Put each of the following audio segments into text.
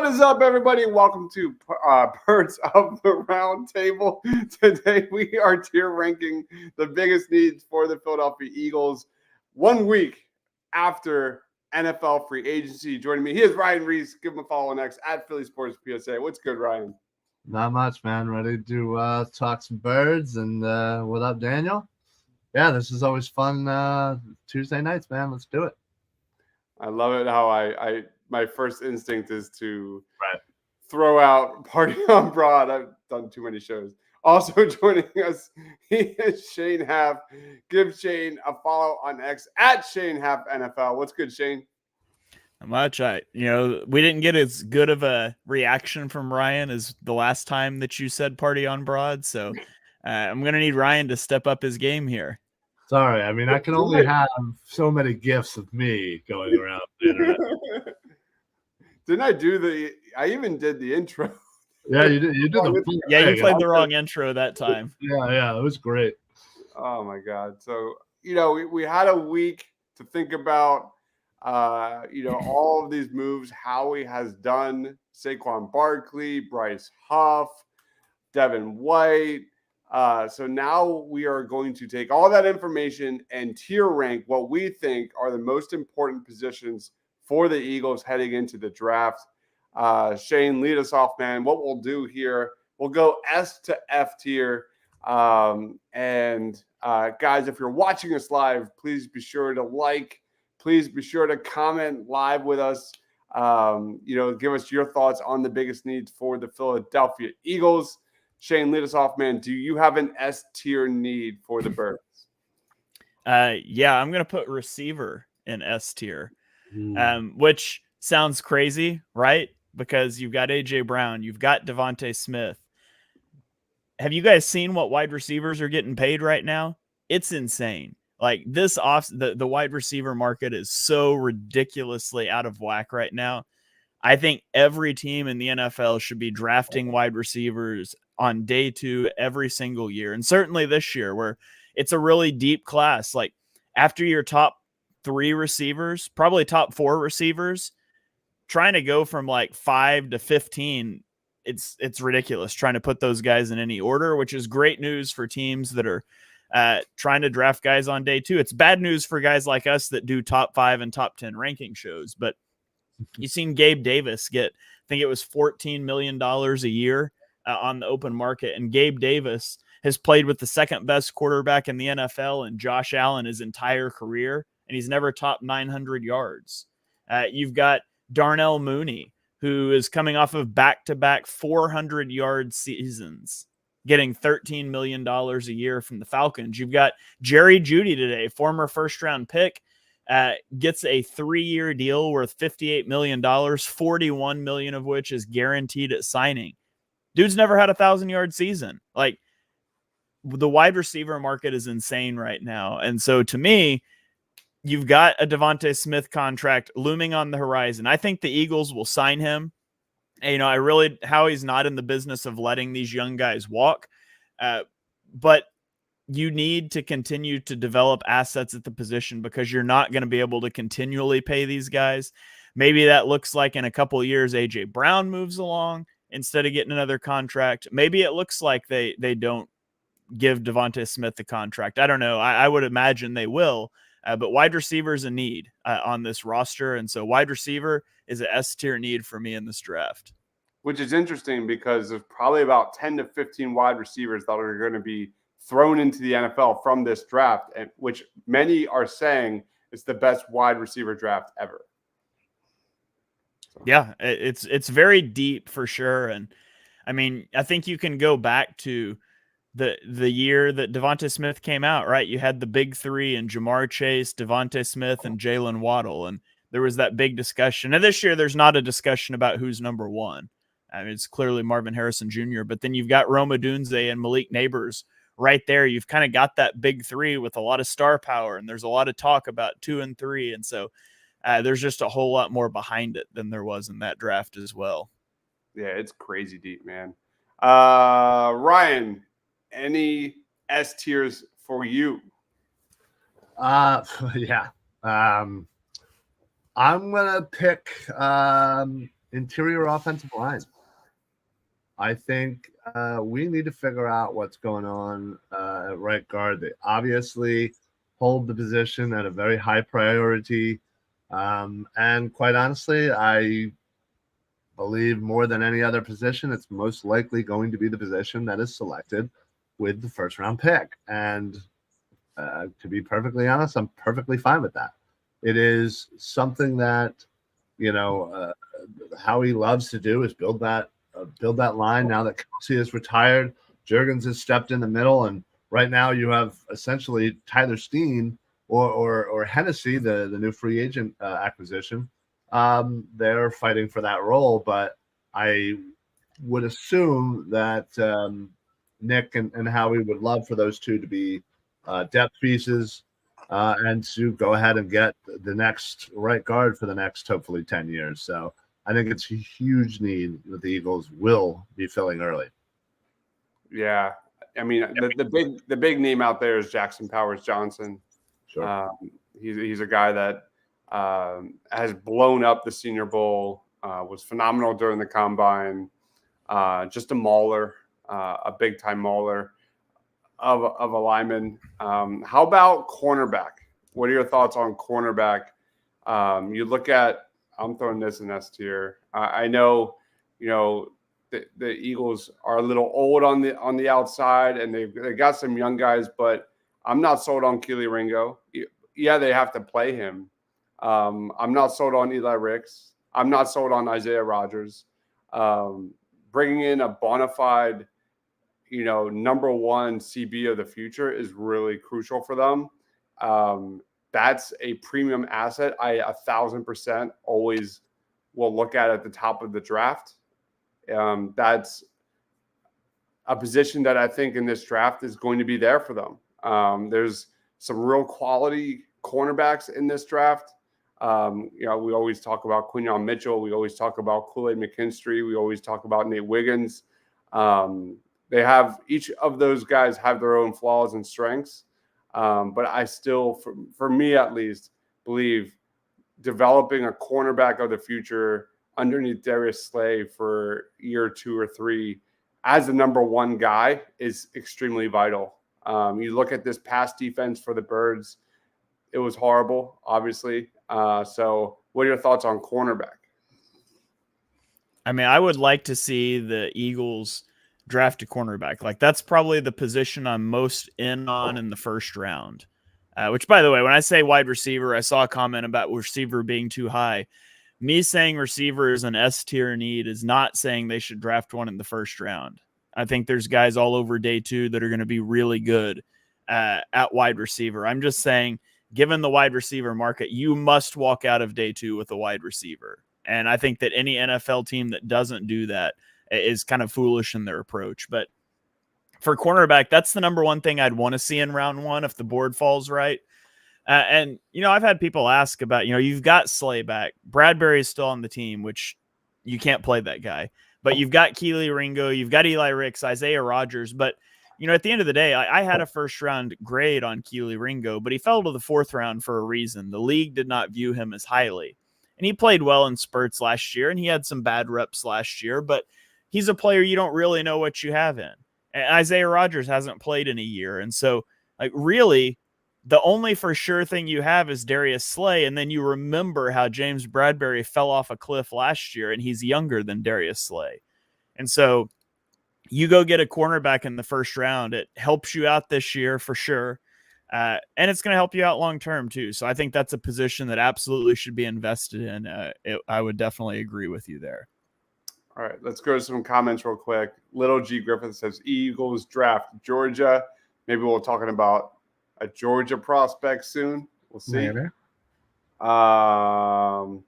is up, everybody? Welcome to Birds of the Roundtable. Today we are tier ranking the biggest needs for the Philadelphia Eagles 1 week after NFL free agency. Joining me, he is Ryan Reese. Give him a follow on X at Philly Sports PSA. What's good, Ryan? Not much, man. Ready to talk some birds. And what up, Daniel? Yeah, this is always fun Tuesday nights, man. Let's do it. I love it how my first instinct is to throw out Party on Broad. I've done too many shows. Also joining us, he is Shane Haff. Give Shane a follow on X at Shane Haff NFL. What's good, Shane? Not much. We didn't get as good of a reaction from Ryan as the last time that you said Party on Broad. So I'm going to need Ryan to step up his game here. Sorry. I mean, I can only have so many gifs of me going around the internet. I even did the intro. Yeah, you did. You did the you played the wrong intro that time. Yeah, it was great. Oh my God. So, we had a week to think about, all of these moves Howie has done. Saquon Barkley, Bryce Huff, Devin White. So now we are going to take all that information and tier rank what we think are the most important positions for the Eagles heading into the draft. Shane, lead us off, man. What we'll do here, we'll go S to F tier. Guys, if you're watching us live, please be sure to like. Please be sure to comment live with us. Give us your thoughts on the biggest needs for the Philadelphia Eagles. Shane, lead us off, man. Do you have an S tier need for the Birds? Yeah, I'm going to put receiver in S tier, which sounds crazy, right? Because you've got A.J. Brown, you've got Devontae Smith. Have you guys seen what wide receivers are getting paid right now? It's insane. Like the wide receiver market is so ridiculously out of whack right now. I think every team in the NFL should be drafting wide receivers on day 2 every single year. And certainly this year where it's a really deep class. Like after your top 3 receivers, probably top 4 receivers, trying to go from like 5 to 15, it's ridiculous trying to put those guys in any order, which is great news for teams that are trying to draft guys on day 2. It's bad news for guys like us that do top 5 and top 10 ranking shows. But you've seen Gabe Davis get, I think it was $14 million a year on the open market. And Gabe Davis has played with the second best quarterback in the NFL and Josh Allen his entire career, and he's never topped 900 yards. You've got Darnell Mooney, who is coming off of back-to-back 400-yard seasons, getting $13 million a year from the Falcons. You've got Jerry Jeudy today, former first-round pick, gets a 3-year deal worth $58 million, $41 million of which is guaranteed at signing. Dude's never had a 1,000-yard season. Like, the wide receiver market is insane right now. And so to me, you've got a Devontae Smith contract looming on the horizon. I think the Eagles will sign him. And, Howie's not in the business of letting these young guys walk. But you need to continue to develop assets at the position because you're not going to be able to continually pay these guys. Maybe that looks like in a couple of years, A.J. Brown moves along instead of getting another contract. Maybe it looks like they don't give Devontae Smith the contract. I don't know. I would imagine they will. But wide receiver is a need on this roster. And so wide receiver is an S-tier need for me in this draft. Which is interesting because there's probably about 10 to 15 wide receivers that are going to be thrown into the NFL from this draft, and which many are saying is the best wide receiver draft ever. Yeah, it's very deep for sure. And I mean, I think you can go back to the year that Devontae Smith came out, right? You had the big 3 and Jamar Chase, Devontae Smith, and Jalen Waddle. And there was that big discussion. And this year, there's not a discussion about who's number 1. I mean, it's clearly Marvin Harrison Jr., but then you've got Rome Odunze and Malik Neighbors right there. You've kind of got that big 3 with a lot of star power, and there's a lot of talk about 2 and 3. And so there's just a whole lot more behind it than there was in that draft as well. Yeah, it's crazy deep, man. Ryan, any S tiers for you? Yeah. I'm gonna pick interior offensive line. I think we need to figure out what's going on at right guard. They obviously hold the position at a very high priority. And quite honestly, I believe more than any other position, it's most likely going to be the position that is selected with the first round pick. And to be perfectly honest, I'm perfectly fine with that. It is something that, Howie loves to do is build that line. Now that Kelsey is retired, Juergens has stepped in the middle, and right now you have essentially Tyler Steen or Hennessy, the new free agent acquisition. They're fighting for that role, but I would assume that Nick and Howie would love for those two to be depth pieces and to go ahead and get the next right guard for the next hopefully 10 years. So I think it's a huge need that the Eagles will be filling early. Yeah. I mean, the big name out there is Jackson Powers Johnson. Sure. He's a guy that has blown up the Senior Bowl, was phenomenal during the combine, just a mauler, a big-time mauler of a lineman. How about cornerback? What are your thoughts on cornerback? You look at, I'm throwing this in S tier. I know, the Eagles are a little old on the outside, and they got some young guys, but I'm not sold on Keely Ringo. Yeah, they have to play him. I'm not sold on Eli Ricks. I'm not sold on Isaiah Rodgers. Bringing in a bona fide, number one CB of the future is really crucial for them. That's a premium asset. I 1,000% always will look at the top of the draft. That's a position that I think in this draft is going to be there for them. There's some real quality cornerbacks in this draft. We always talk about Quinyon Mitchell. We always talk about Kool-Aid McKinstry. We always talk about Nate Wiggins. They have, each of those guys have their own flaws and strengths. But I still, for me at least, believe developing a cornerback of the future underneath Darius Slay for year 2 or 3 as the number one guy is extremely vital. You look at this pass defense for the Birds, it was horrible, obviously. So what are your thoughts on cornerback? I mean, I would like to see the Eagles draft a cornerback. Like, that's probably the position I'm most in on in the first round. Which, by the way, when I say wide receiver, I saw a comment about receiver being too high. Me saying receiver is an S tier need is not saying they should draft one in the first round. I think there's guys all over day 2 that are going to be really good at wide receiver. I'm just saying, given the wide receiver market, you must walk out of day 2 with a wide receiver. And I think that any NFL team that doesn't do that is kind of foolish in their approach. But for cornerback, that's the number one thing I'd want to see in round 1 if the board falls right. And, I've had people ask about, you've got Slay back. Bradbury is still on the team, which you can't play that guy. But you've got Keely Ringo, you've got Eli Ricks, Isaiah Rodgers. But, at the end of the day, I had a first-round grade on Keely Ringo, but he fell to the 4th round for a reason. The league did not view him as highly. And he played well in spurts last year, and he had some bad reps last year. But he's a player you don't really know what you have in. And Isaiah Rodgers hasn't played in a year. And so, really, the only for sure thing you have is Darius Slay, and then you remember how James Bradbury fell off a cliff last year, and he's younger than Darius Slay. And so you go get a cornerback in the first round. It helps you out this year for sure, and it's going to help you out long-term too. So I think that's a position that absolutely should be invested in. I would definitely agree with you there. All right, let's go to some comments real quick. Little G Griffith says, Eagles draft Georgia. Maybe we're talking about a Georgia prospect soon. We'll see. Maybe. Kalen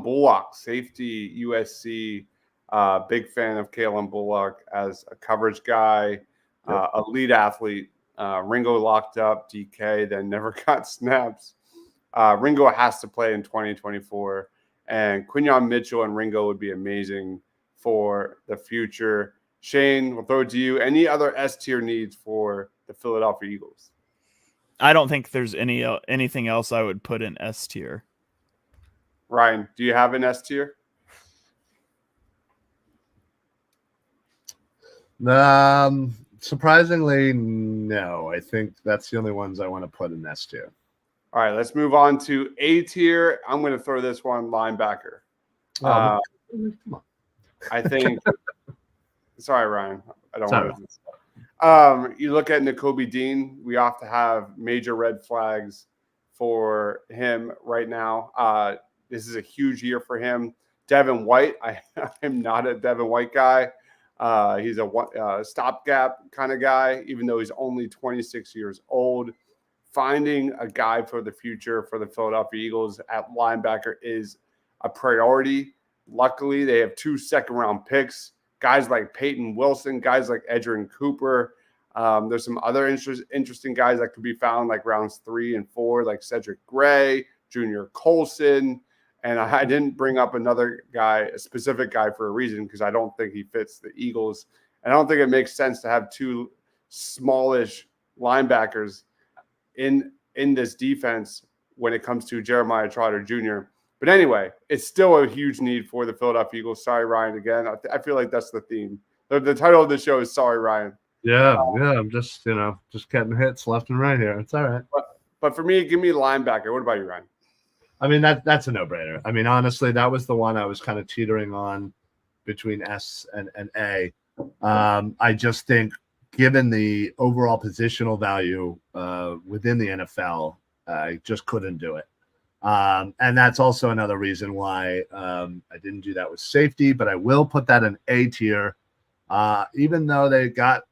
Bullock, safety, USC. Big fan of Kalen Bullock as a coverage guy, a lead athlete. Ringo locked up, DK, then never got snaps. Ringo has to play in 2024. And Quinyon Mitchell and Ringo would be amazing for the future. Shane, we'll throw it to you. Any other S tier needs for the Philadelphia Eagles? I don't think there's anything else I would put in S tier. Ryan, do you have an S tier? Surprisingly, no. I think that's the only ones I want to put in S tier. All right, let's move on to A tier. I'm going to throw this one linebacker. Come on. I think. Sorry, Ryan. I don't Sorry. want to. You look at Nakobe Dean. We have to have major red flags for him right now. This is a huge year for him. Devin White. I'm not a Devin White guy. He's a stopgap kind of guy, even though he's only 26 years old. Finding a guy for the future for the Philadelphia Eagles at linebacker is a priority. Luckily, they have 2 second-round picks, guys like Peyton Wilson, guys like Edgerrin Cooper. There's some other interesting guys that could be found like rounds 3 and 4, like Cedric Gray, Junior Colson. And I didn't bring up another guy, a specific guy, for a reason, because I don't think he fits the Eagles. And I don't think it makes sense to have 2 smallish linebackers in this defense when it comes to Jeremiah Trotter Jr. But anyway, it's still a huge need for the Philadelphia Eagles. Sorry, Ryan, again. I feel like that's the theme. The title of the show is Sorry, Ryan. Yeah. I'm just getting hits left and right here. It's all right. But for me, give me linebacker. What about you, Ryan? I mean, that's a no-brainer. I mean, honestly, that was the one I was kind of teetering on between S and A. I just think, given the overall positional value within the NFL, I just couldn't do it. And that's also another reason why I didn't do that with safety, but I will put that in A tier. Even though they got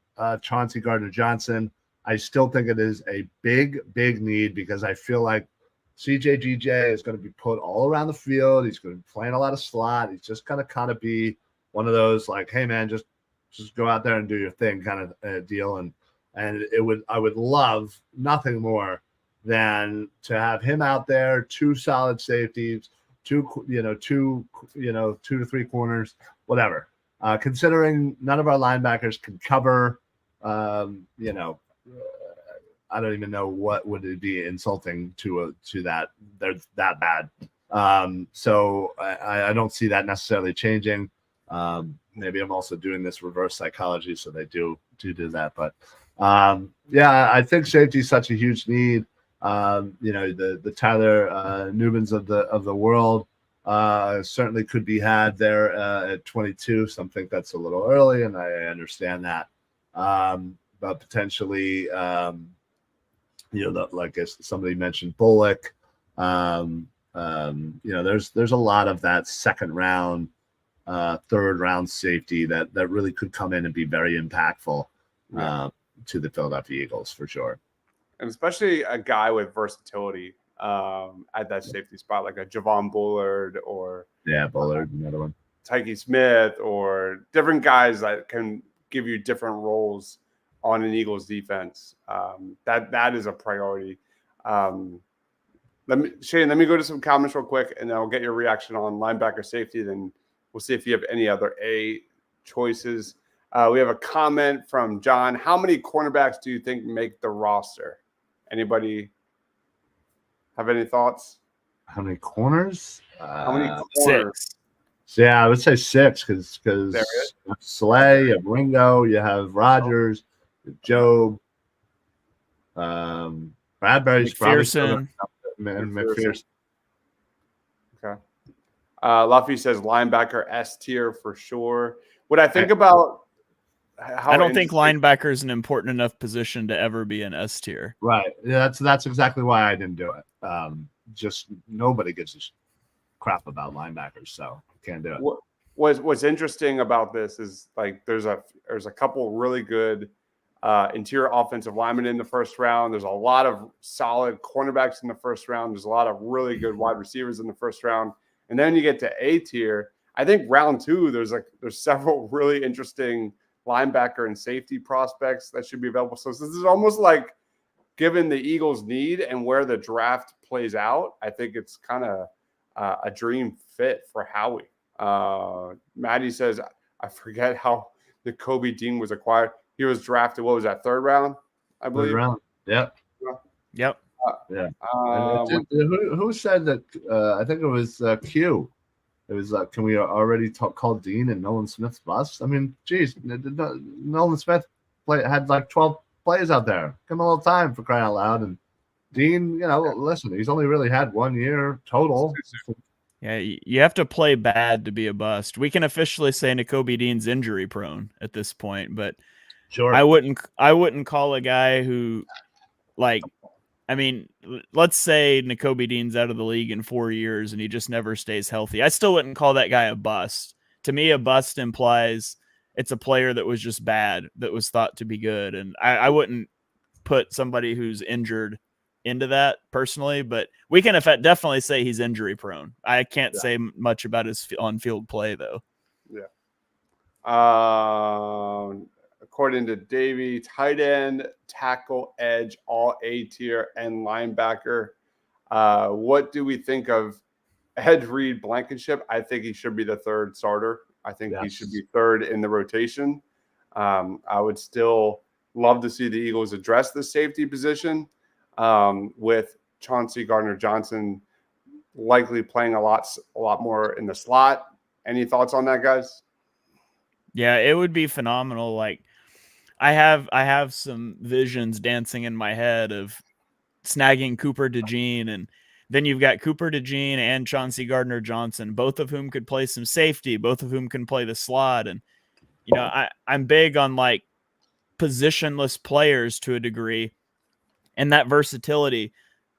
Chauncey Gardner-Johnson, I still think it is a big, big need, because I feel like CJGJ is going to be put all around the field. He's going to be playing a lot of slot. He's just going to kind of be one of those like, hey, man, just go out there and do your thing kind of deal. And I would love nothing more than to have him out there, 2 solid safeties, 2 to 3 corners, whatever. Considering none of our linebackers can cover, I don't even know what would it be insulting to that. They're that bad. So I don't see that necessarily changing. Maybe I'm also doing this reverse psychology, so they do that. But I think safety is such a huge need. The Tyler Nubins of the world certainly could be had there at 22. Some think that's a little early, and I understand that. But potentially, like as somebody mentioned, Bullock. There's a lot of that second round, third round safety that really could come in and be very impactful to the Philadelphia Eagles for sure. And especially a guy with versatility at that safety spot, like a Javon Bullard or Bullard, another one, Tyke Smith, or different guys that can give you different roles on an Eagles defense. That is a priority. Shane, let me go to some comments real quick, and then I'll get your reaction on linebacker safety. Then we'll see if you have any other A choices. We have a comment from John. How many cornerbacks do you think make the roster? Anybody have any thoughts? How many corners? How many corners? 6. Yeah, I would say 6 because Slay, you have Ringo, you have Rogers, Job, Bradbury's McPherson. McPherson. Okay. Luffy says linebacker S tier for sure. What I think about I don't think linebacker is an important enough position to ever be an S tier. Right. Yeah, that's exactly why I didn't do it. Just nobody gives a crap about linebackers, so can't do it. What's interesting about this is like there's a couple really good interior offensive linemen in the first round. There's a lot of solid cornerbacks in the first round. There's a lot of really good wide receivers in the first round, and then you get to A tier. I think round 2 there's several really interesting linebacker and safety prospects that should be available. So this is almost like, given the Eagles' need and where the draft plays out, I think it's kind of a dream fit for Howie. Maddie says, I forget how Nakobe Dean was acquired. He was drafted, what was that, 3rd round, I believe? 3rd round, yep. Yep. Who said that? I think it was Q. It was can we already call Dean and Nolan Smith's bust? I mean, geez, Nolan Smith had like 12 plays out there. Give him a little time for crying out loud. And Dean, listen, he's only really had 1 year total. Yeah, you have to play bad to be a bust. We can officially say Nakobe Dean's injury prone at this point, but sure, I wouldn't call a guy who, like, I mean, let's say Nakobe Dean's out of the league in 4 years and he just never stays healthy. I still wouldn't call that guy a bust. To me, a bust implies it's a player that was just bad, that was thought to be good. And I wouldn't put somebody who's injured into that personally, but we can definitely say he's injury prone. I can't say much about his on-field play, though. Yeah. According to Davey, tight end, tackle, edge, all A tier, and linebacker. What do we think of Ed Reed Blankenship? I think he should be the third starter. I think he should be third in the rotation. I would still love to see the Eagles address the safety position with Chauncey Gardner-Johnson likely playing a lot more in the slot. Any thoughts on that, guys? Yeah, it would be phenomenal. Like, I have some visions dancing in my head of snagging Cooper DeJean, and then you've got Cooper DeJean and Chauncey Gardner-Johnson, both of whom could play some safety, both of whom can play the slot. And I'm big on like positionless players to a degree and that versatility,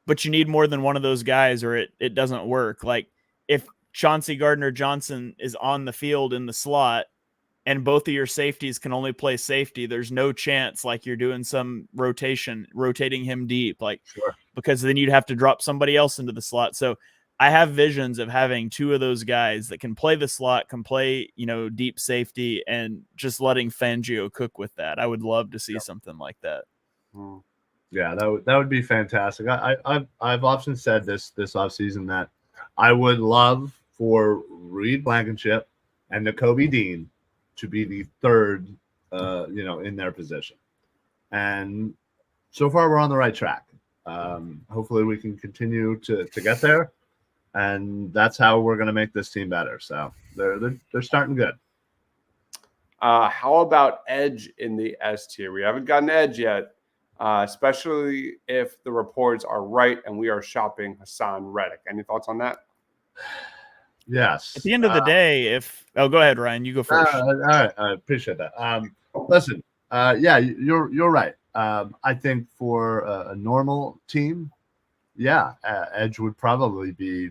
but you need more than one of those guys or it doesn't work. Like, if Chauncey Gardner-Johnson is on the field in the slot and both of your safeties can only play safety, there's no chance like you're doing some rotating him deep, like, because then you'd have to drop somebody else into the slot. So I have visions of having two of those guys that can play the slot, can play, deep safety, and just letting Fangio cook with that. I would love to see something like that. Yeah, that would be fantastic. I've often said this offseason that I would love for Reed Blankenship and Nakobe Dean to be the third, in their position. And so far, we're on the right track. Hopefully, we can continue to get there, and that's how we're going to make this team better. So they're starting good. How about edge in the S tier? We haven't gotten edge yet, especially if the reports are right and we are shopping Hassan Reddick. Any thoughts on that? Yes. At the end of the day, go ahead, Ryan, you go first. All right, I appreciate that. Listen, you're right. I think for a normal team, edge would probably be,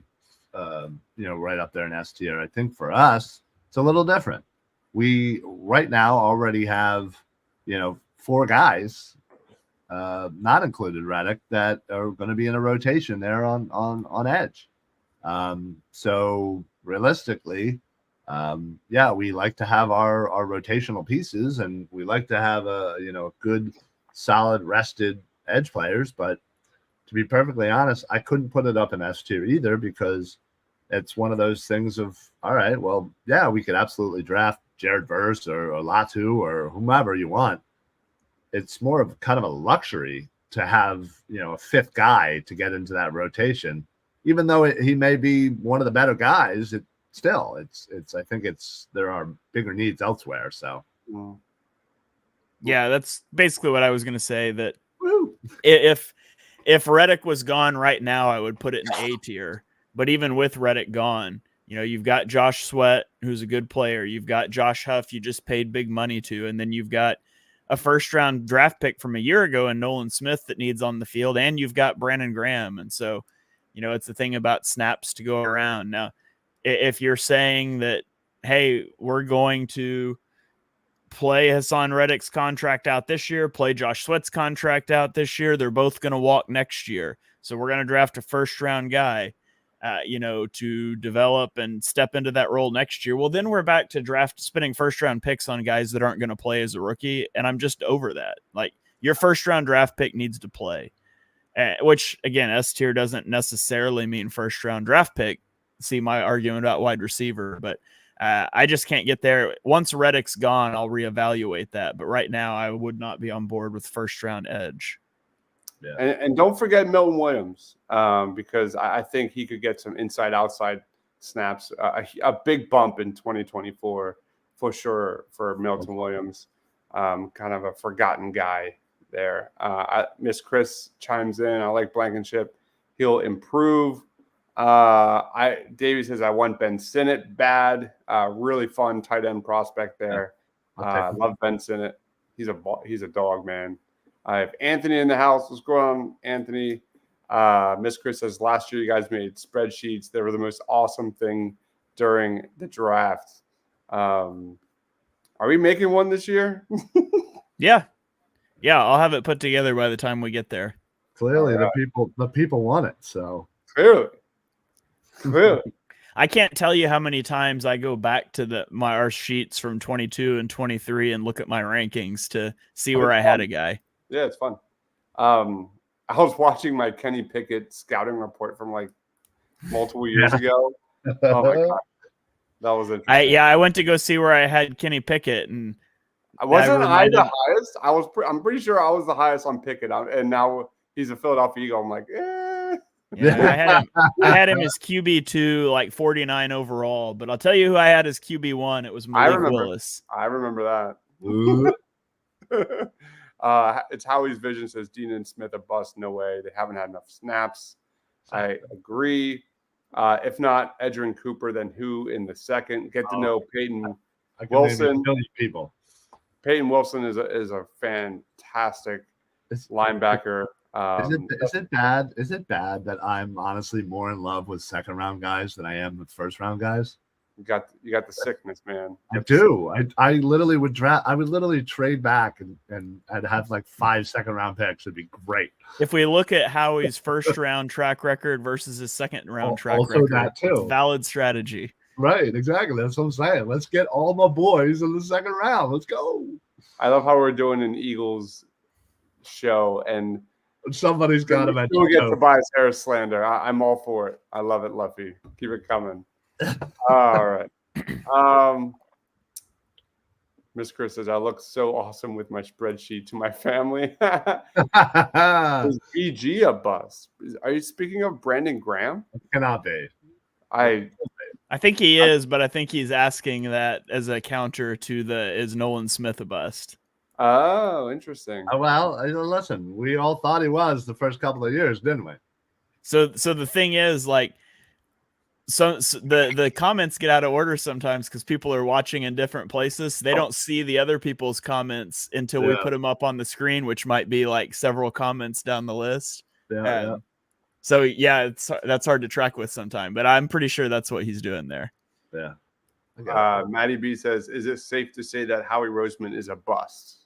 right up there in S tier. I think for us, it's a little different. We right now already have, 4 guys, not included Reddick, that are going to be in a rotation there on edge. So realistically, we like to have our rotational pieces, and we like to have a good, solid, rested edge players. But to be perfectly honest, I couldn't put it up in S tier either, because it's one of those things of, all right, well, yeah, we could absolutely draft Jared Verse or Latu or whomever you want. It's more of kind of a luxury to have, a fifth guy to get into that rotation. Even though he may be one of the better guys, I think there are bigger needs elsewhere. So, yeah, that's basically what I was going to say. That if Reddick was gone right now, I would put it in A tier. But even with Reddick gone, you've got Josh Sweat, who's a good player. You've got Josh Huff, you just paid big money to, and then you've got a first-round draft pick from a year ago and Nolan Smith that needs on the field, and you've got Brandon Graham, and so. It's the thing about snaps to go around. Now, if you're saying that, hey, we're going to play Hassan Reddick's contract out this year, play Josh Sweat's contract out this year, they're both going to walk next year. So we're going to draft a first-round guy, to develop and step into that role next year. Well, then we're back to spending first-round picks on guys that aren't going to play as a rookie, and I'm just over that. Like, your first-round draft pick needs to play. Which, again, S tier doesn't necessarily mean first round draft pick. See my argument about wide receiver, but I just can't get there. Once Reddick's gone, I'll reevaluate that. But right now, I would not be on board with first round edge. Yeah. And don't forget Milton Williams, because I think he could get some inside outside snaps. A big bump in 2024 for sure for Milton Williams. Kind of a forgotten guy there. Miss Chris chimes in. I like Blankenship. He'll improve. Davey says I want Ben Sinnott bad. Really fun tight end prospect there. Love Ben Sinnott. He's a dog, man. I have Anthony in the house. What's going on, Anthony? Miss Chris says last year you guys made spreadsheets. They were the most awesome thing during the draft. Are we making one this year? Yeah. I'll have it put together by the time we get there. Clearly, the people want it. So Clearly. I can't tell you how many times I go back to our sheets from 22 and 23 and look at my rankings to see where I had a guy. Yeah, it's fun. I was watching my Kenny Pickett scouting report from like multiple years ago. Oh my god, that was interesting. I went to go see where I had Kenny Pickett, and wasn't I the highest? I'm pretty sure I was the highest on Pickett, and now he's a Philadelphia Eagle. I'm like, Yeah, I had him as QB2, like 49 overall. But I'll tell you who I had as QB1. It was Malik Willis. I remember that. It's Howie's Vision says Dean and Smith a bust. No way. They haven't had enough snaps. I agree. If not Edgerrin Cooper, then who in the second? Get to know Peyton Wilson. People. Peyton Wilson is a fantastic linebacker. Is it bad? Is it bad that I'm honestly more in love with second round guys than I am with first round guys? You got the sickness, man. I do. I literally would draft. I would literally trade back and I'd have like 5 second round picks. It'd be great. If we look at Howie's first round track record versus his second round track also record, that too. Valid strategy. Right, exactly. That's what I'm saying. Let's get all my boys in the second round. Let's go. I love how we're doing an Eagles show and somebody's got him at we'll get Tobias Harris slander. I'm all for it. I love it, Luffy. Keep it coming. All right. Miss Chris says I look so awesome with my spreadsheet to my family. Is BG a bust? Are you speaking of Brandon Graham? It cannot be. I think he is, but I think he's asking that as a counter to is Nolan Smith a bust? Oh, interesting. Well, listen, we all thought he was the first couple of years, didn't we? So the thing is, like, so the comments get out of order sometimes because people are watching in different places. They don't see the other people's comments until we put them up on the screen, which might be like several comments down the list. So that's hard to track with sometime, but I'm pretty sure that's what he's doing there. Yeah. Maddie B says, is it safe to say that Howie Roseman is a bust?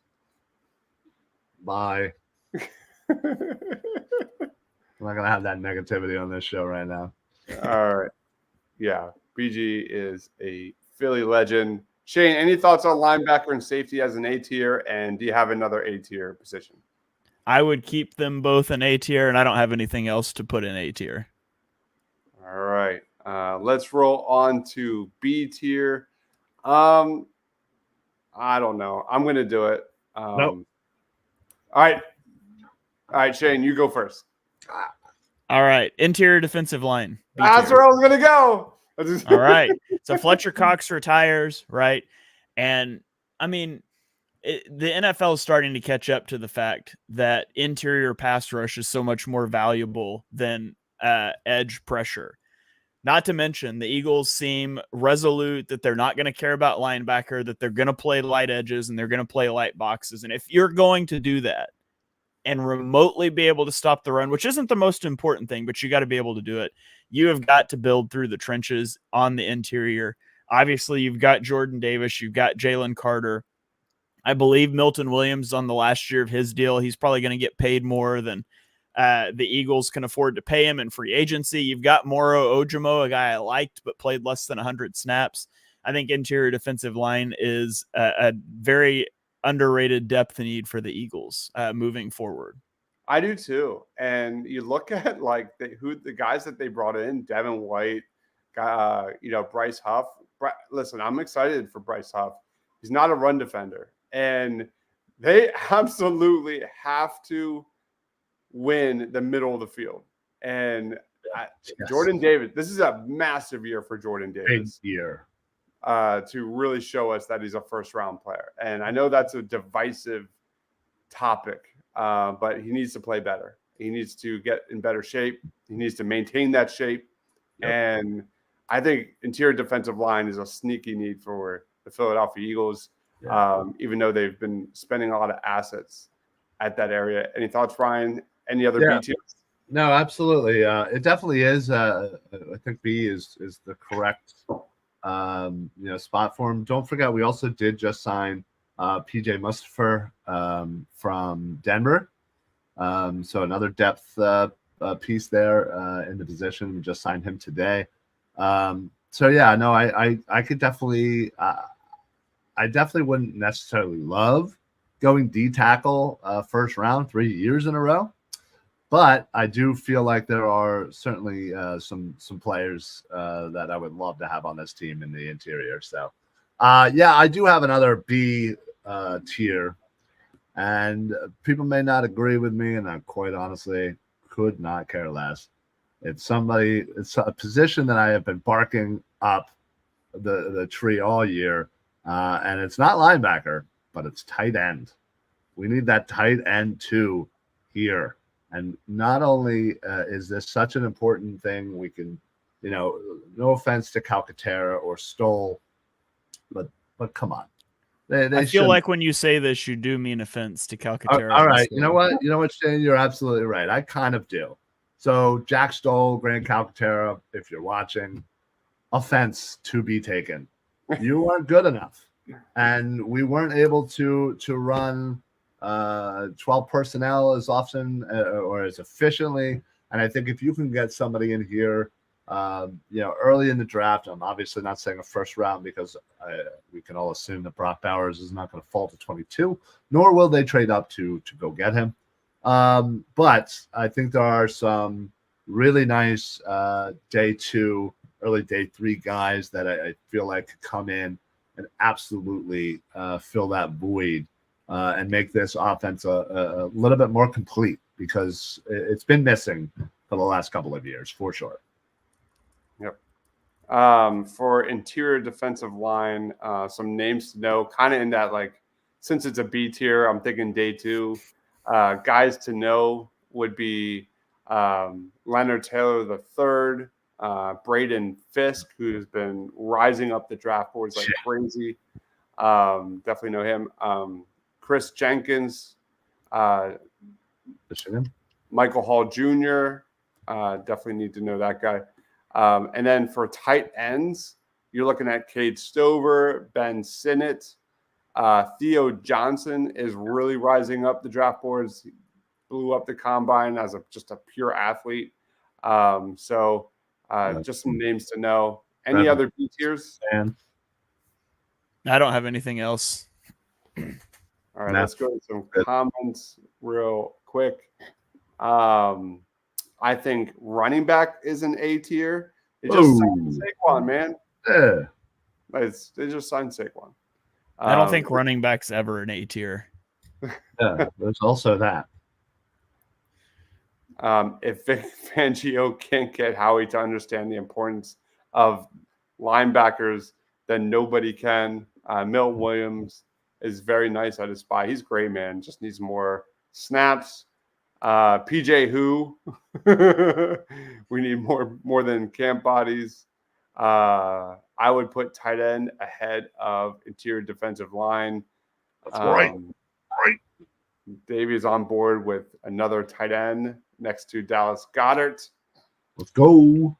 Bye. I'm not gonna have that negativity on this show right now. All right. Yeah. BG is a Philly legend. Shane, any thoughts on linebacker and safety as an A tier? And do you have another A tier position? I would keep them both in A tier, and I don't have anything else to put in A tier. All right. Let's roll on to B tier. I don't know. I'm going to do it. Nope. All right, Shane, you go first. All right. Interior defensive line. That's where I was going to go. All right. So Fletcher Cox retires, right? And, I mean, the NFL is starting to catch up to the fact that interior pass rush is so much more valuable than edge pressure. Not to mention, the Eagles seem resolute that they're not going to care about linebacker, that they're going to play light edges and they're going to play light boxes. And if you're going to do that and remotely be able to stop the run, which isn't the most important thing, but you got to be able to do it, you have got to build through the trenches on the interior. Obviously, you've got Jordan Davis, you've got Jalen Carter. I believe Milton Williams on the last year of his deal. He's probably going to get paid more than the Eagles can afford to pay him in free agency. You've got Moro Ojomo, a guy I liked but played less than 100 snaps. I think interior defensive line is a very underrated depth need for the Eagles moving forward. I do too. And you look at like the guys that they brought in, Devin White, Bryce Huff. Listen, I'm excited for Bryce Huff. He's not a run defender. And they absolutely have to win the middle of the field. And Yes. Jordan Davis. This is a massive year for Jordan Big Davis year. to really show us that he's a first-round player. And I know that's a divisive topic, but he needs to play better. He needs to get in better shape. He needs to maintain that shape. Yep. And I think interior defensive line is a sneaky need for the Philadelphia Eagles, even though they've been spending a lot of assets at that area. Any thoughts, Ryan? Any other B tiers? No, absolutely. It definitely is. I think B is the correct spot for him. Don't forget, we also did just sign PJ Mustipher from Denver. So another depth piece there in the position. We just signed him today. So yeah, no, I could definitely. I definitely wouldn't necessarily love going D tackle first round 3 years in a row, but I do feel like there are certainly some players that I would love to have on this team in the interior. So yeah, I do have another B tier, and people may not agree with me, and I quite honestly could not care less. It's a position that I have been barking up the tree all year. And it's not linebacker, but it's tight end. We need that tight end too here. And not only is this such an important thing, we can, no offense to Calcaterra or Stoll, but come on. I feel like when you say this, you do mean offense to Calcaterra. All right. You know what, Shane? You're absolutely right. I kind of do. So Jack Stoll, Grant Calcaterra, if you're watching, offense to be taken. You weren't good enough, and we weren't able to run 12 personnel as often or as efficiently. And I think if you can get somebody in here, early in the draft, I'm obviously not saying a first round because we can all assume that Brock Bowers is not going to fall to 22, nor will they trade up to go get him. But I think there are some really nice day 2. Early day 3 guys that I feel like could come in and absolutely fill that void and make this offense a little bit more complete, because it's been missing for the last couple of years for sure. Yep. For interior defensive line, some names to know, kind of in that, like, since it's a B tier, I'm thinking day 2. Guys to know would be Leonard Taylor III. Braden Fisk, who's been rising up the draft boards like crazy. Definitely know him. Chris Jenkins, Michael Hall Jr. Definitely need to know that guy. And then for tight ends, you're looking at Cade Stover, Ben Sinnott. Theo Johnson is really rising up the draft boards. He blew up the combine as just a pure athlete. So just some names to know. Any other B tiers? I don't have anything else. All right, let's go to some comments real quick. I think running back is an A tier. They just signed Saquon, man. Yeah. They just signed Saquon. I don't think running back's ever an A tier. Yeah, there's also that. If Vic Fangio can't get Howie to understand the importance of linebackers, then nobody can. Milt Williams is very nice at his spot. He's great, man. Just needs more snaps. PJ Who, we need more than camp bodies. I would put tight end ahead of interior defensive line. That's right. Davey's on board with another tight end next to Dallas Goedert. Let's go.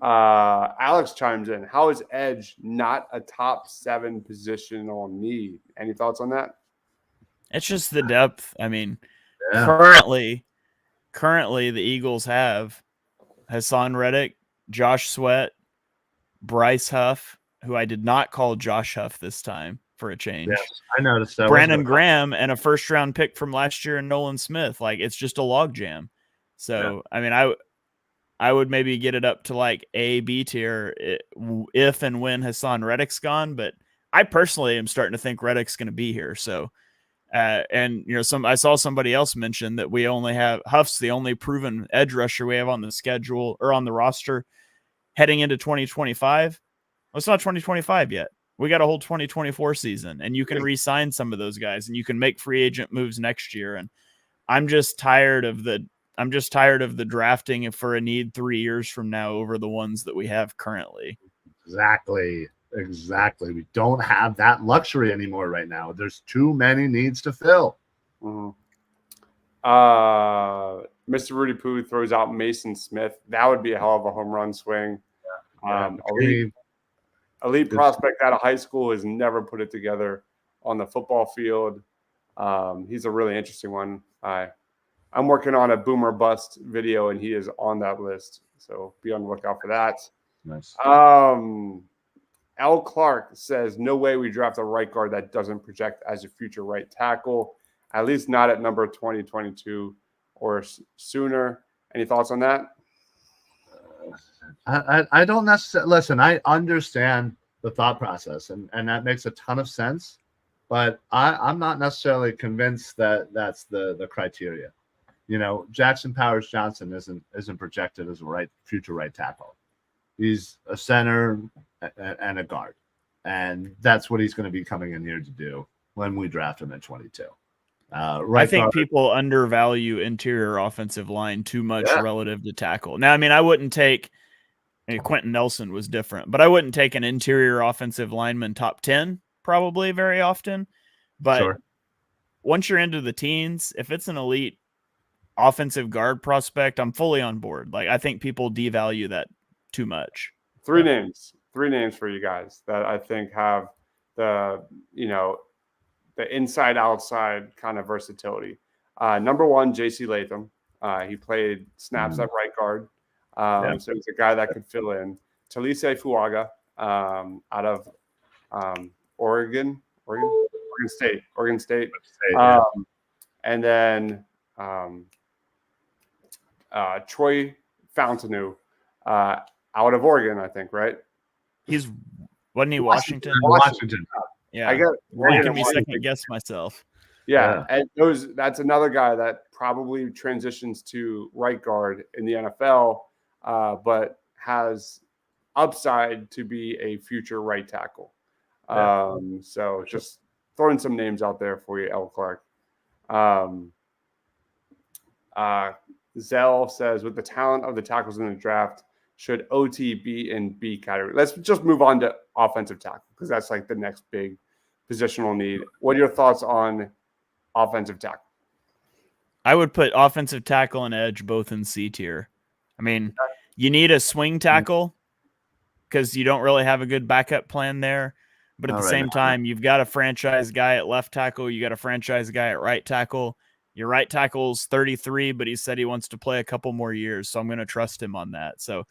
Alex chimes in. How is edge not a top 7 positional need? Any thoughts on that? It's just the depth. I mean, currently the Eagles have Hassan Reddick, Josh Sweat, Bryce Huff, who I did not call Josh Huff this time for a change. Yes, I noticed that. Brandon Graham and a first-round pick from last year, and Nolan Smith. Like, it's just a logjam. So, I mean, I would maybe get it up to like A, B tier if and when Hassan Reddick's gone. But I personally am starting to think Reddick's going to be here. So And I saw somebody else mention that we only have Huff's the only proven edge rusher we have on the schedule or on the roster heading into 2025. Well, it's not 2025 yet. We got a whole 2024 season, and you can re-sign some of those guys, and you can make free agent moves next year. And I'm just tired of the drafting for a need 3 years from now over the ones that we have currently. Exactly. We don't have that luxury anymore right now. There's too many needs to fill. Mm-hmm. Mr. Rudy Poo throws out Mason Smith. That would be a hell of a home run swing. Elite prospect out of high school has never put it together on the football field. He's a really interesting one. I'm working on a boomer bust video, and he is on that list. So be on the lookout for that. Nice. L. Clark says, no way we draft a right guard that doesn't project as a future right tackle, at least not at number 2022 or sooner. Any thoughts on that? I don't necessarily listen. I understand the thought process, and that makes a ton of sense, but I'm not necessarily convinced that that's the criteria. Jackson Powers Johnson isn't projected as a future right tackle. He's a center and a guard, and that's what he's going to be coming in here to do when we draft him at 22. I think people undervalue interior offensive line too much relative to tackle. Now, I mean, I wouldn't take Quentin Nelson was different, but I wouldn't take an interior offensive lineman top 10 probably very often. But once you're into the teens, if it's an elite offensive guard prospect, I'm fully on board. Like, I think people devalue that too much. Three names for you guys that I think have the inside outside kind of versatility. Number one, JC Latham. He played snaps at right guard. So he's a guy that could fill in. Talise Fuaga out of Oregon State. And then Troy Fountainu out of Oregon, I think, right? Wasn't he Washington? Washington. Yeah. I got making me second guess myself. Yeah. And that's another guy that probably transitions to right guard in the NFL, but has upside to be a future right tackle. So just throwing some names out there for you, L. Clark. Zell says, with the talent of the tackles in the draft, should OT be in B category? Let's just move on to offensive tackle because that's like the next big positional need. What are your thoughts on offensive tackle? I would put offensive tackle and edge both in C tier. I mean, you need a swing tackle because you don't really have a good backup plan there. But at the same time, you've got a franchise guy at left tackle. You got a franchise guy at right tackle. Your right tackle's 33, but he said he wants to play a couple more years, so I'm going to trust him on that. So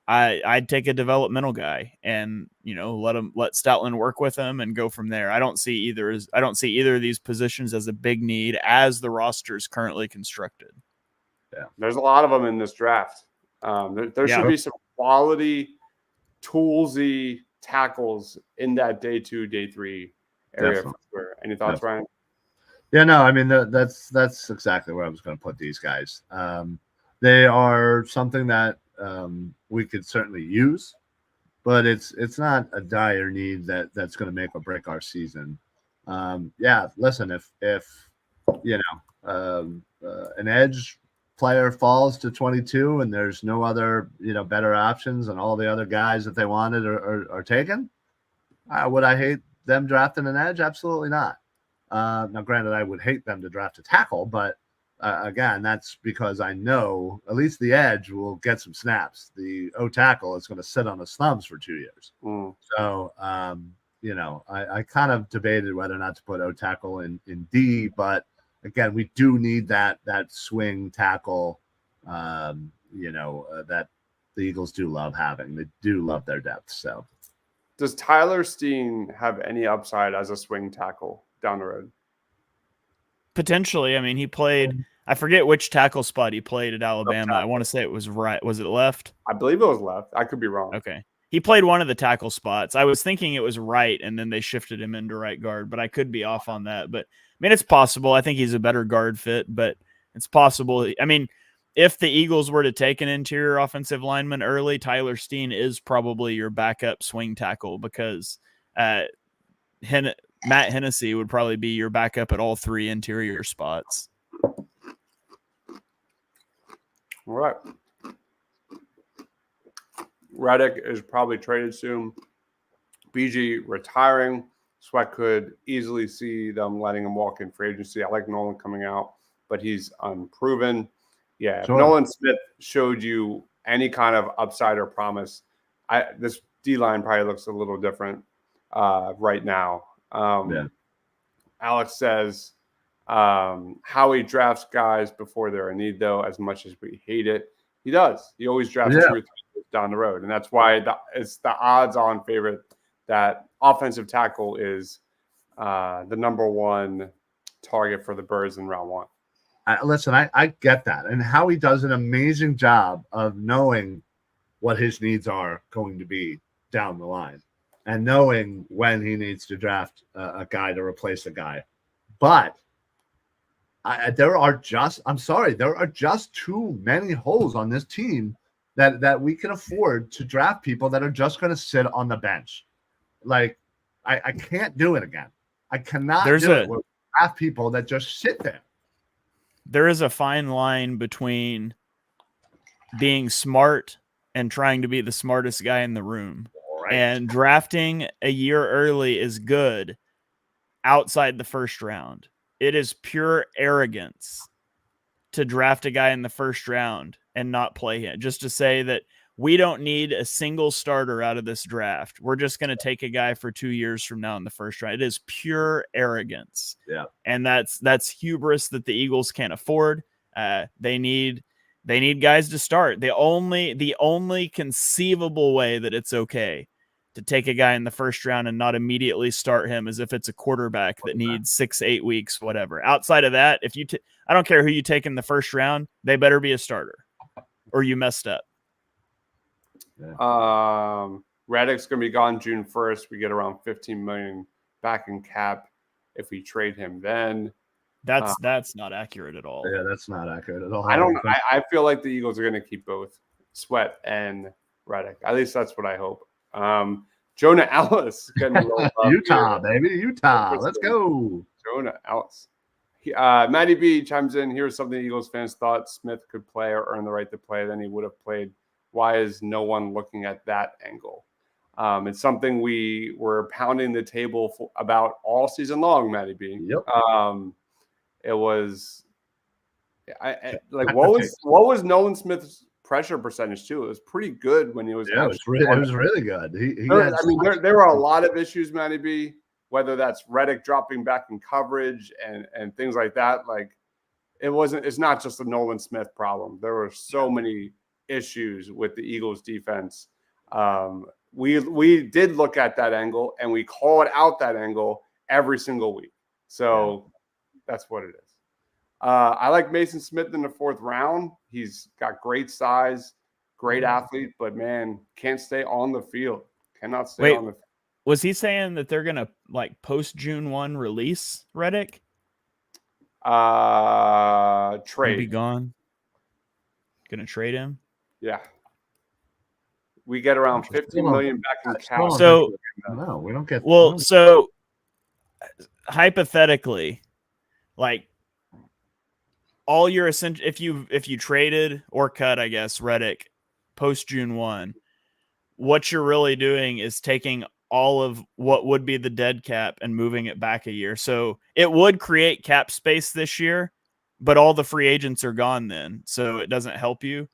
I'd take a developmental guy and let Stoutland work with him and go from there. I don't see either of these positions as a big need as the roster is currently constructed. Yeah, there's a lot of them in this draft. There should be some quality, toolsy tackles in that day 2, day 3 area. For sure. Any thoughts, Ryan? Yeah, no, I mean, that's exactly where I was going to put these guys. They are something that we could certainly use, but it's not a dire need that's going to make or break our season. Listen, if an edge player falls to 22 and there's no other better options and all the other guys that they wanted are taken, would I hate them drafting an edge? Absolutely not. Now, granted, I would hate them to draft a tackle, but again, that's because I know at least the edge will get some snaps. The O tackle is going to sit on his thumbs for 2 years. So, I kind of debated whether or not to put O tackle in D, but again, we do need that swing tackle, that the Eagles do love having. They do love their depth. So, does Tyler Steen have any upside as a swing tackle down the road? Potentially. I mean, he played, I forget which tackle spot he played at Alabama. I want to say it was right. Was it left? I believe it was left. I could be wrong. Okay. he played one of the tackle spots. I was thinking it was right, and then they shifted him into right guard, but I could be off on that. But I mean, it's possible. I think he's a better guard fit, but it's possible. I mean, if the Eagles were to take an interior offensive lineman early, Tyler Steen is probably your backup swing tackle because Matt Hennessy would probably be your backup at all three interior spots. All right. Reddick is probably traded soon. BG retiring. Sweat could easily see them letting him walk in free agency. I like Nolan coming out, but he's unproven. Yeah, Sure. if Nolan Smith showed you any kind of upside or promise, this D-line probably looks a little different right now. Alex says Howie drafts guys before they're in need, though, as much as we hate it. He does. He always drafts 2 or 3 years down the road, and that's why it's the odds-on favorite that offensive tackle is the number one target for the Birds in round 1. Listen, I get that. And Howie does an amazing job of knowing what his needs are going to be down the line and knowing when he needs to draft a guy to replace a guy. But there are just too many holes on this team that we can afford to draft people that are just going to sit on the bench. Like, I can't do it again. I cannot draft people that just sit there. There is a fine line between being smart and trying to be the smartest guy in the room. Right. And drafting a year early is good outside the first round. It is pure arrogance to draft a guy in the first round and not play him. Just to say that we don't need a single starter out of this draft. We're just going to take a guy for 2 years from now in the first round. It is pure arrogance. Yeah. And that's hubris that the Eagles can't afford. They need guys to start. The only conceivable way that it's okay to take a guy in the first round and not immediately start him is if it's a quarterback that needs 6-8 weeks, whatever. Outside of that, if you I don't care who you take in the first round, they better be a starter or you messed up. Yeah. Reddick's going to be gone June 1st. We get around $15 million back in cap if we trade him then. That's not accurate at all. Yeah, that's not accurate at all. I feel like the Eagles are going to keep both Sweat and Reddick. At least that's what I hope. Jonah Ellis getting a little Utah, baby. Utah. Let's go. Jonah Ellis. Matty B chimes in. Here's something Eagles fans thought Smith could play or earn the right to play. Then he would have played. Why is no one looking at that angle? It's something we were pounding the table about all season long, Matty B. Yep. It was what was Nolan Smith's pressure percentage too? It was pretty good when he was. Yeah, it was really good. There were a lot of issues, Matty B. Whether that's Reddick dropping back in coverage and things like that. Like it's not just a Nolan Smith problem. There were so many issues with the Eagles defense. We did look at that angle and we called out that angle every single week. So that's what it is. I like Mason Smith in the 4th round. He's got great size, great athlete, but man, can't stay on the field. Cannot stay on the field. Was he saying that they're going to like post June 1 release Reddick? Trade. He'll be gone. Going to trade him? Yeah. We get around $15 million back in cap. So no, we don't get. Well, so hypothetically, like all your essential, if you traded or cut, I guess, Reddick post June 1, what you're really doing is taking all of what would be the dead cap and moving it back a year. So it would create cap space this year, but all the free agents are gone then. So it doesn't help you.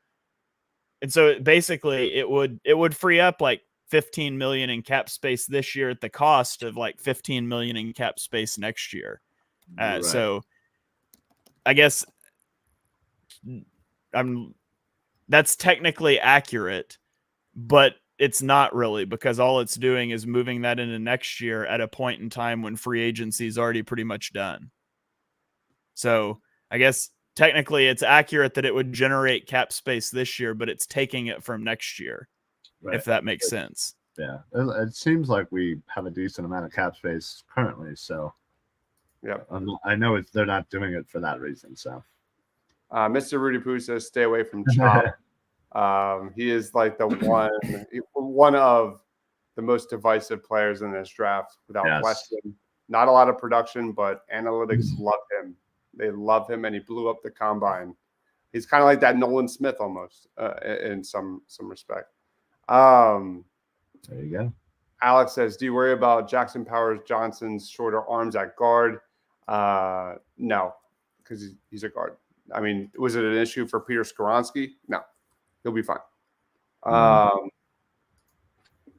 And so basically it would free up like 15 million in cap space this year at the cost of like 15 million in cap space next year. Right. So I guess that's technically accurate, but it's not really, because all it's doing is moving that into next year at a point in time when free agency is already pretty much done. So I guess technically it's accurate that it would generate cap space this year, but it's taking it from next year. if that makes sense. Yeah, it seems like we have a decent amount of cap space currently, so I know they're not doing it for that reason. So, Mr. Rudy Poo says, "Stay away from Chop." He is like the one of the most divisive players in this draft, without question. Not a lot of production, but analytics love him. They love him, and he blew up the combine. He's kind of like that Nolan Smith almost, in some respect. There you go. Alex says, "Do you worry about Jackson Powers Johnson's shorter arms at guard?" No, because he's a guard. I mean, was it an issue for Peter Skoronski? No, he'll be fine.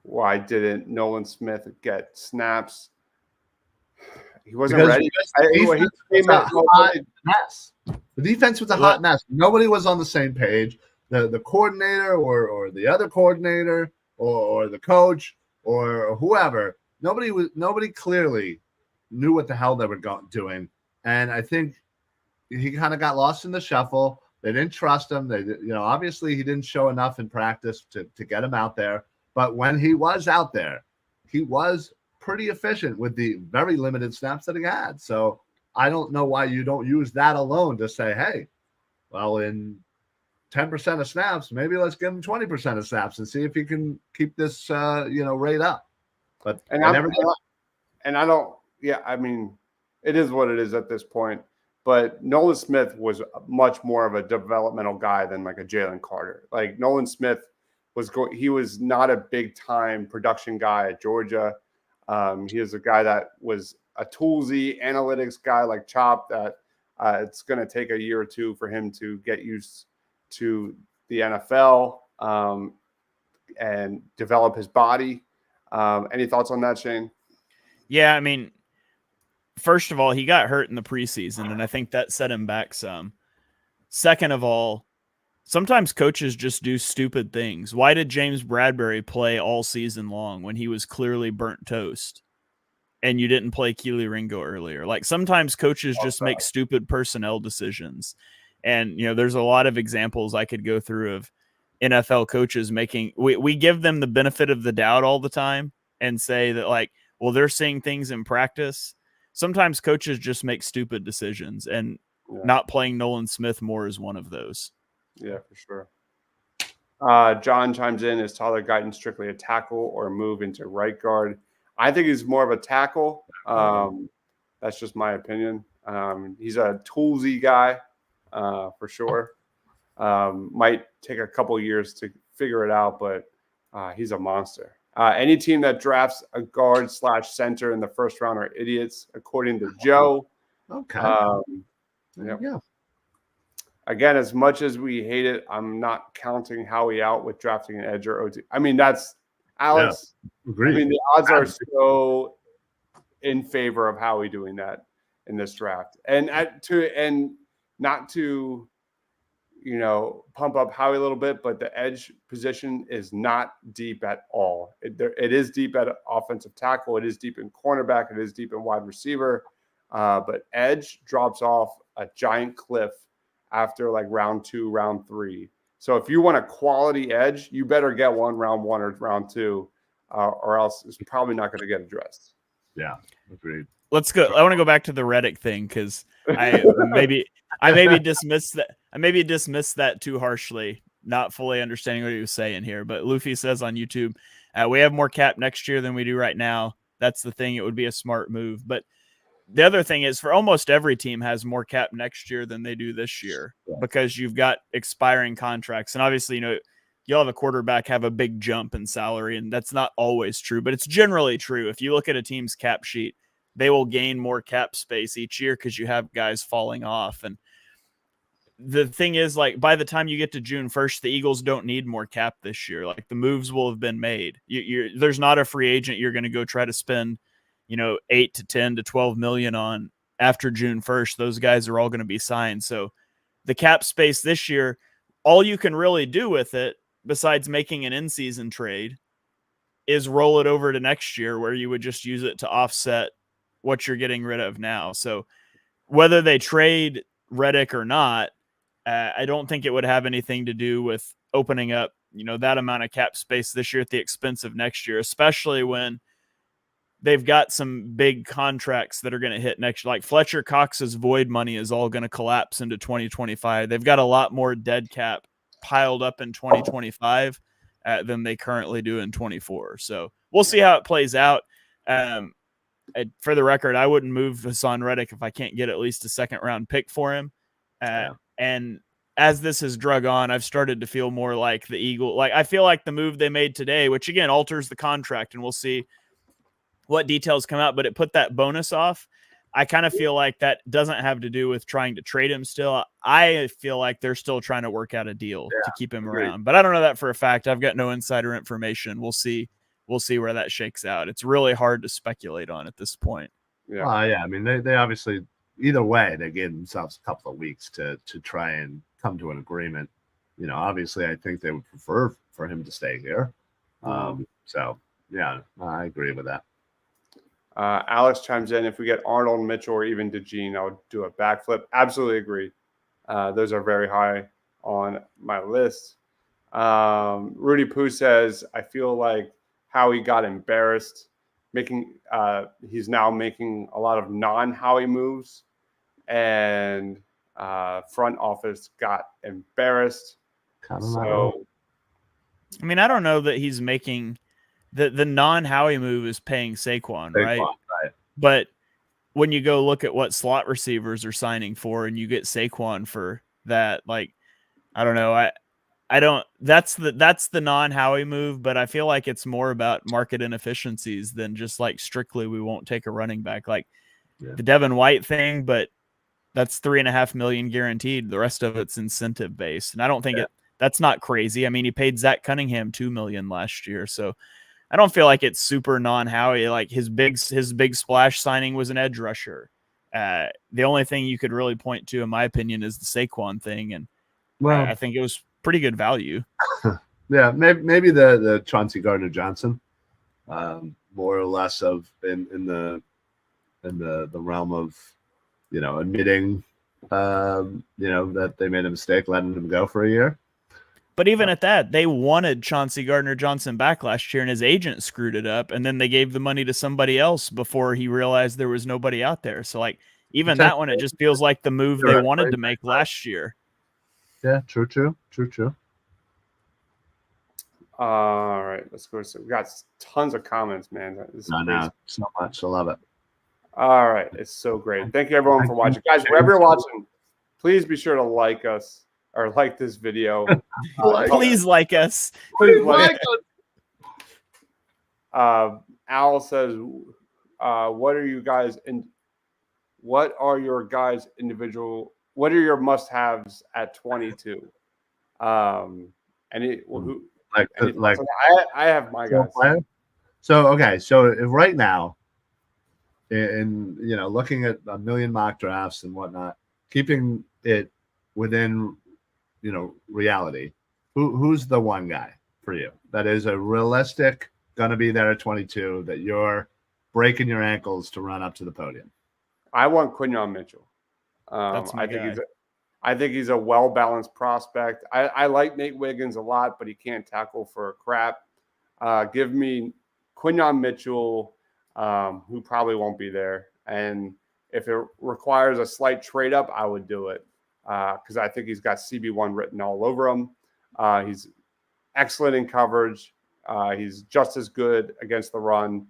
Why didn't Nolan Smith get snaps? He wasn't ready. The defense was a hot mess. Nobody was on the same page. The coordinator or the other coordinator or the coach or whoever. Nobody clearly knew what the hell they were doing. And I think he kind of got lost in the shuffle. They didn't trust him. Obviously he didn't show enough in practice to get him out there. But when he was out there, he was pretty efficient with the very limited snaps that he had. So I don't know why you don't use that alone to say, hey, well, in 10% of snaps, maybe let's give him 20% of snaps and see if he can keep this, rate up. But I mean, it is what it is at this point. But Nolan Smith was much more of a developmental guy than like a Jalen Carter. Like Nolan Smith he was not a big time production guy at Georgia. He is a guy that was a toolsy analytics guy like Chop that it's going to take a year or two for him to get used to the NFL and develop his body. Any thoughts on that, Shane? Yeah, I mean, first of all, he got hurt in the preseason, and I think that set him back some. Second of all, sometimes coaches just do stupid things. Why did James Bradbury play all season long when he was clearly burnt toast? And you didn't play Keely Ringo earlier. Like sometimes coaches just make stupid personnel decisions. And, there's a lot of examples I could go through of NFL coaches we give them the benefit of the doubt all the time and say that like, well, they're seeing things in practice. Sometimes coaches just make stupid decisions, and not playing Nolan Smith more is one of those. Yeah, for sure. John chimes in, is Tyler Guyton strictly a tackle or move into right guard? I think he's more of a tackle. That's just my opinion. He's a toolsy guy for sure. Might take a couple years to figure it out, but he's a monster. Any team that drafts a guard/center in the first round are idiots, according to Joe. Okay. Yeah. Again, as much as we hate it, I'm not counting Howie out with drafting an edge or OT. I mean, that's Alex. Yeah, agreed. I mean, the odds are so in favor of Howie doing that in this draft, and not to pump up Howie a little bit, but the edge position is not deep at all. It is deep at offensive tackle. It is deep in cornerback. It is deep in wide receiver. But edge drops off a giant cliff after like round 2, round 3. So if you want a quality edge, you better get one round 1 or round 2, or else it's probably not going to get addressed. Yeah, agreed. Let's go. I want to go back to the Reddick thing because I maybe dismissed that. I maybe dismissed that too harshly, not fully understanding what he was saying here. But Luffy says on YouTube, we have more cap next year than we do right now. That's the thing. It would be a smart move. But the other thing is, for almost every team has more cap next year than they do this year because you've got expiring contracts. And obviously, you'll have a quarterback have a big jump in salary, and that's not always true, but it's generally true. If you look at a team's cap sheet, they will gain more cap space each year because you have guys falling off. And the thing is, like, by the time you get to June 1st, the Eagles don't need more cap this year. Like, the moves will have been made. There's not a free agent you're going to go try to spend, 8 to 10 to 12 million on after June 1st. Those guys are all going to be signed. So the cap space this year, all you can really do with it, besides making an in-season trade, is roll it over to next year where you would just use it to offset what you're getting rid of now. So whether they trade Reddick or not, I don't think it would have anything to do with opening up that amount of cap space this year at the expense of next year, especially when they've got some big contracts that are going to hit next year. Like Fletcher Cox's void money is all going to collapse into 2025. They've got a lot more dead cap piled up in 2025 than they currently do in 24. So we'll see how it plays out. For the record, I wouldn't move Hassan Reddick if I can't get at least a second-round pick for him. And as this has drug on, I've started to feel more like the Eagle. Like I feel like the move they made today, which again alters the contract, and we'll see what details come out, but it put that bonus off. I kind of feel like that doesn't have to do with trying to trade him still. I feel like they're still trying to work out a deal to keep him around, but I don't know that for a fact. I've got no insider information. We'll see where that shakes out. It's really hard to speculate on at this point. Yeah. I mean, they obviously, either way, they gave themselves a couple of weeks to try and come to an agreement. Obviously I think they would prefer for him to stay here. So yeah, I agree with that. Alex chimes in, if we get Arnold, Mitchell, or even DeJean, I would do a backflip. Absolutely agree. Those are very high on my list. Rudy Poo says, I feel like Howie got embarrassed. He's now making a lot of non-Howie moves, and front office got embarrassed. So, I mean, I don't know that he's making the non-Howie move is paying Saquon, right? But when you go look at what slot receivers are signing for, and you get Saquon for that, like, I don't know. I don't. That's the non-Howie move, but I feel like it's more about market inefficiencies than just like strictly we won't take a running back, like the Devin White thing. But that's $3.5 million guaranteed. The rest of it's incentive based, and I don't think that's not crazy. I mean, he paid Zach Cunningham $2 million last year, so I don't feel like it's super non-Howie. Like his big splash signing was an edge rusher. The only thing you could really point to, in my opinion, is the Saquon thing, and I think it was pretty good value. Yeah, maybe the Chauncey Gardner-Johnson, more or less of in the realm of admitting that they made a mistake letting him go for a year. But even at that, they wanted Chauncey Gardner-Johnson back last year, and his agent screwed it up, and then they gave the money to somebody else before he realized there was nobody out there. So like even that one, it just feels like the move they wanted to make last year. Yeah, true. All right, let's go. So we got tons of comments, man. This is crazy. So much. I love it. All right, it's so great. Thank you everyone for watching, guys. Wherever you're watching, please be sure to like us or like this video. Please like us. Please like us. Al says, "What are your must-haves at 22?" I have my guys. So okay, so right now, in looking at a million mock drafts and whatnot, keeping it within reality, who's the one guy for you that is a realistic gonna be there at 22 that you're breaking your ankles to run up to the podium? I want Quinyon Mitchell. That's my guy. I think he's a well-balanced prospect. I like Nate Wiggins a lot, but he can't tackle for crap. Give me Quinyon Mitchell, who probably won't be there. And if it requires a slight trade up, I would do it because I think he's got CB1 written all over him. He's excellent in coverage. He's just as good against the run.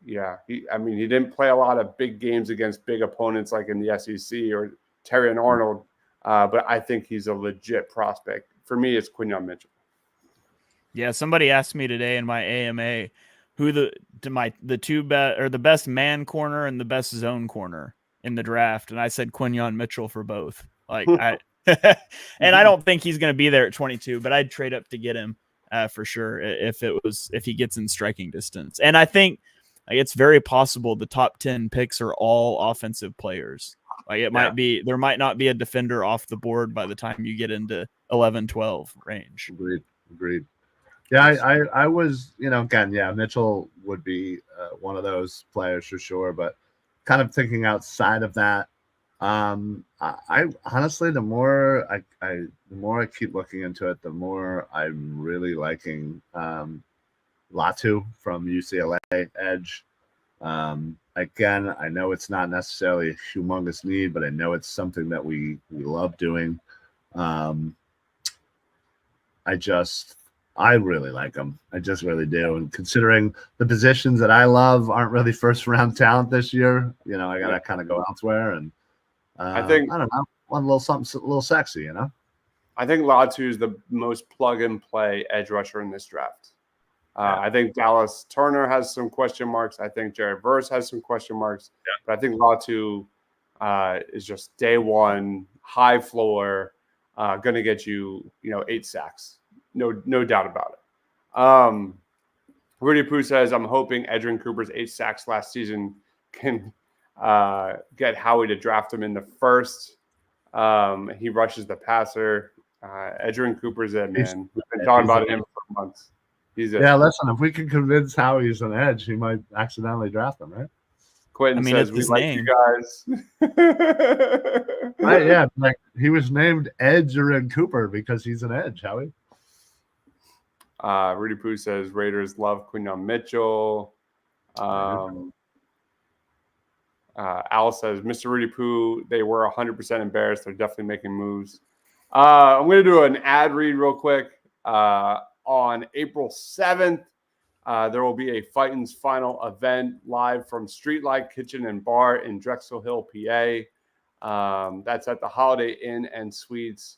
He didn't play a lot of big games against big opponents like in the SEC or Terry and Arnold, but I think he's a legit prospect. For me, it's Quinyon Mitchell. Yeah, somebody asked me today in my AMA who the two best or the best man corner and the best zone corner in the draft, and I said Quinyon Mitchell for both. Like and I don't think he's going to be there at 22, but I'd trade up to get him for sure if he gets in striking distance. And I think it's very possible the top 10 picks are all offensive players. Like there might not be a defender off the board by the time you get into 11, 12 range. Agreed. Yeah, I was, again, Mitchell would be one of those players for sure, but kind of thinking outside of that, I honestly, the more I keep looking into it, the more I'm really liking Latu from UCLA edge. Again, I know it's not necessarily a humongous need, but I know it's something that we love doing. I really like him. I just really do. And considering the positions that I love aren't really first round talent this year, I gotta kind of go elsewhere. And I think I don't know, want a little something, a little sexy, I think Latu is the most plug and play edge rusher in this draft. I think Dallas Turner has some question marks. I think Jared Verse has some question marks. Yeah. But I think Latu is just day one, high floor, going to get you, 8 sacks. No doubt about it. Rudy Poo says, I'm hoping Edgerrin Cooper's 8 sacks last season can get Howie to draft him in the first. He rushes the passer. Edgerrin Cooper's it, man. We've been talking about him for months. He's it. Yeah, listen, if we can convince Howie he's an edge, he might accidentally draft him, right? Quentin says, we like you guys. Right, yeah, like he was named Edgerrin Cooper because he's an edge, Howie. Rudy Poo says, Raiders love Quinyon Mitchell. Al says, Mr. Rudy Poo, they were 100% embarrassed. They're definitely making moves. I'm going to do an ad read real quick. On April 7th, there will be a Fightin's Final event live from Streetlight Kitchen and Bar in Drexel Hill, PA. That's at the Holiday Inn and Suites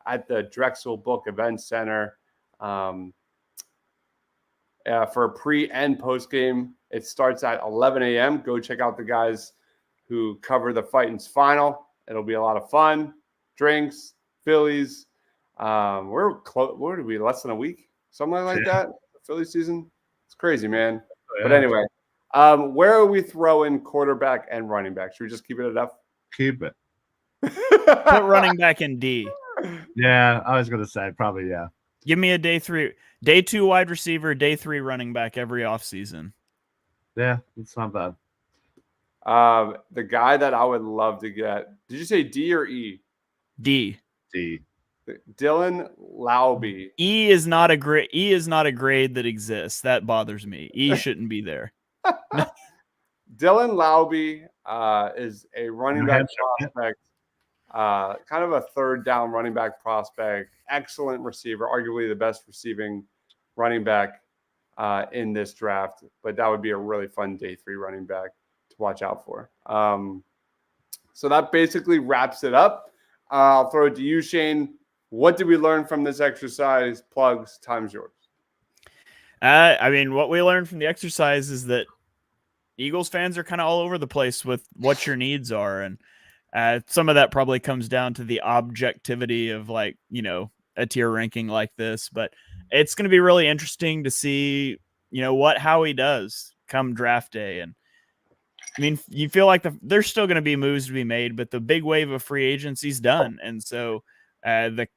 at the Drexel Book Event Center. For a pre and post game, it starts at 11 a.m. Go check out the guys who cover the Fightin's Final. It'll be a lot of fun. Drinks, Phillies. We're close. What are we? Less than a week, something like that. Philly season. It's crazy, man. Yeah. But anyway, where are we throwing quarterback and running back? Should we just keep it at F? Keep it. Put running back in D. Yeah, I was gonna say probably yeah. Give me a day 2 wide receiver, day 3 running back every offseason. Yeah, it's not bad. The guy that I would love to get. Did you say D or E? D. Dylan Laube. E is not a grade that exists. That bothers me. E shouldn't be there. Dylan Laube is a running back prospect. Kind of a third down running back prospect. Excellent receiver, arguably the best receiving running back in this draft. But that would be a really fun day 3 running back to watch out for. So that basically wraps it up. I'll throw it to you, Shane. What did we learn from this exercise? Plugs, time's yours. What we learned from the exercise is that Eagles fans are kind of all over the place with what your needs are. And some of that probably comes down to the objectivity of a tier ranking like this. But it's going to be really interesting to see, what Howie does come draft day. And you feel like there's still going to be moves to be made, but the big wave of free agency's done. And so the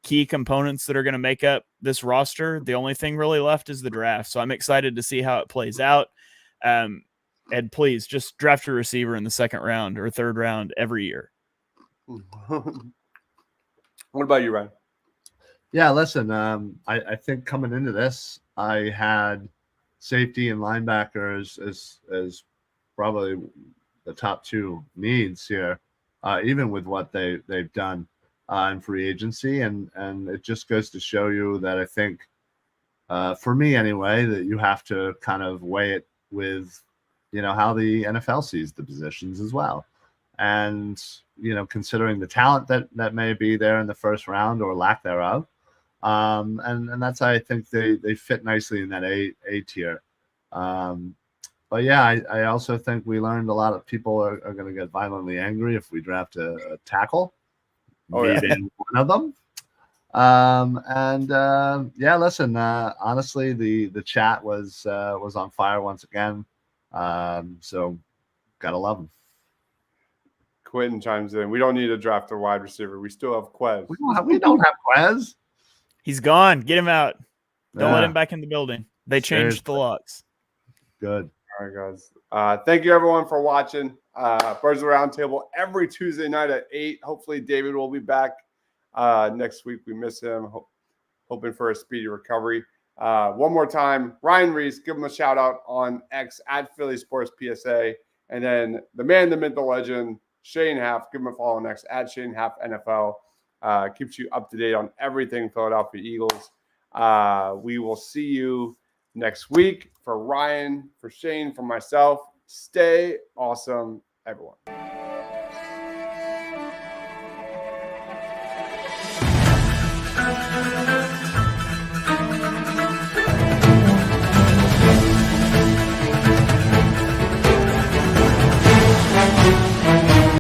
key components that are going to make up this roster, the only thing really left is the draft. So I'm excited to see how it plays out. And please just draft a receiver in the 2nd round or 3rd round every year. What about you, Ryan? Yeah, listen, I think coming into this, I had safety and linebackers as probably the top 2 needs here, even with what they've done in free agency. And it just goes to show you that I think, for me anyway, that you have to kind of weigh it with, how the NFL sees the positions as well. And, considering the talent that may be there in the 1st round or lack thereof. And that's how I think they fit nicely in that A tier. But yeah, I also think we learned a lot of people are going to get violently angry if we draft a tackle. Being one of them. Yeah, listen, honestly, the chat was on fire once again. So gotta love them. Quentin chimes in. We don't need to draft a wide receiver. We still have Quez. We don't have Quez. He's gone. Get him out. Don't let him back in the building. They changed the locks. Good. All right, guys. Thank you, everyone, for watching. Birds of the Roundtable every Tuesday night at 8. Hopefully, David will be back next week. We miss him. Hoping for a speedy recovery. One more time, Ryan Reese, give him a shout out on X at Philly Sports PSA. And then the man, the myth, the legend, Shane Haff, give him a follow on X at Shane Haff NFL. Keeps you up to date on everything Philadelphia Eagles. We will see you next week. For Ryan, for Shane, for myself, stay awesome, everyone.